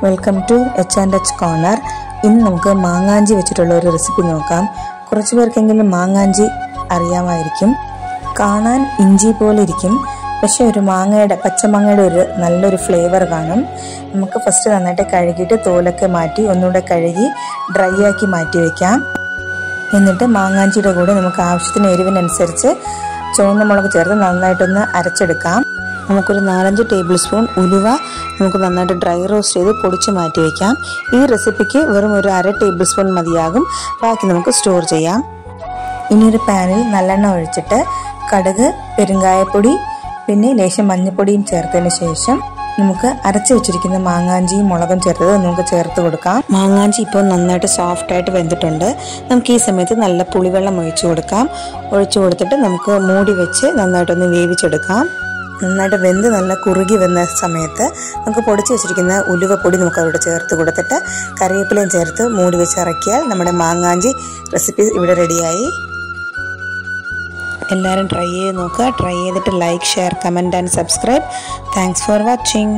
Welcome to H&H corner. ഇന്ന് നമുക്ക് മാങ്ങാഞ്ചി വെച്ചിട്ടുള്ള ഒരു റെസിപ്പി നോക്കാം. കുറച്ച് പേർക്കെങ്കിലും മാങ്ങാഞ്ചി അറിയാമായിരിക്കും. കാണാൻ ഇഞ്ചി പോലെ ഇരിക്കും, പക്ഷെ ഒരു പച്ചമാങ്ങയുടെ ഒരു നല്ലൊരു ഫ്ലേവർ കാണും. നമുക്ക് ഫസ്റ്റ് നന്നായിട്ട് കഴുകിയിട്ട് തോലൊക്കെ മാറ്റി ഒന്നുകൂടെ കഴുകി ഡ്രൈ ആക്കി മാറ്റി വയ്ക്കാം. എന്നിട്ട് മാങ്ങാഞ്ചിയുടെ കൂടെ നമുക്ക് ആവശ്യത്തിന് എരിവിനനുസരിച്ച് ചുവന്ന മുളക് ചേർത്ത് നന്നായിട്ടൊന്ന് അരച്ചെടുക്കാം. നമുക്കൊരു 4-5 ടേബിൾ സ്പൂൺ ഉലുവ നമുക്ക് നന്നായിട്ട് ഡ്രൈ റോസ്റ്റ് ചെയ്ത് പൊടിച്ച് മാറ്റി വയ്ക്കാം. ഈ റെസിപ്പിക്ക് വെറും ഒരു 1/2 ടേബിൾ സ്പൂൺ മതിയാകും. ബാക്കി നമുക്ക് സ്റ്റോർ ചെയ്യാം. ഇനി ഒരു പാനിൽ നല്ലെണ്ണ ഒഴിച്ചിട്ട് കടുക്, പെരുങ്കായപ്പൊടി, പിന്നെ ലേശം മഞ്ഞൾപ്പൊടിയും ചേർത്തതിന് ശേഷം നമുക്ക് അരച്ചു വെച്ചിരിക്കുന്ന മാങ്ങാഞ്ചിയും മുളകും ചേർത്തത് നമുക്ക് ചേർത്ത് കൊടുക്കാം. മാങ്ങാഞ്ചി ഇപ്പോൾ നന്നായിട്ട് സോഫ്റ്റായിട്ട് വെന്തിട്ടുണ്ട്. നമുക്ക് ഈ സമയത്ത് നല്ല പുളിവെള്ളം ഒഴിച്ചു കൊടുത്തിട്ട് നമുക്ക് മൂടി വെച്ച് നന്നായിട്ടൊന്ന് വേവിച്ചെടുക്കാം. നന്നായിട്ട് വെന്ത് നല്ല കുറുകി വന്ന സമയത്ത് നമുക്ക് പൊടിച്ച് വെച്ചിരിക്കുന്ന ഉലുവപ്പൊടി നമുക്ക് അവിടെ ചേർത്ത് കൊടുത്തിട്ട് കറിവേപ്പിലയും ചേർത്ത് മൂടി വെച്ച് ഇറക്കിയാൽ നമ്മുടെ മാങ്ങാഞ്ചി റെസിപ്പി ഇവിടെ റെഡിയായി. എല്ലാവരും ട്രൈ ചെയ്ത് നോക്കുക. ട്രൈ ചെയ്തിട്ട് like, share, comment and subscribe. Thanks for watching.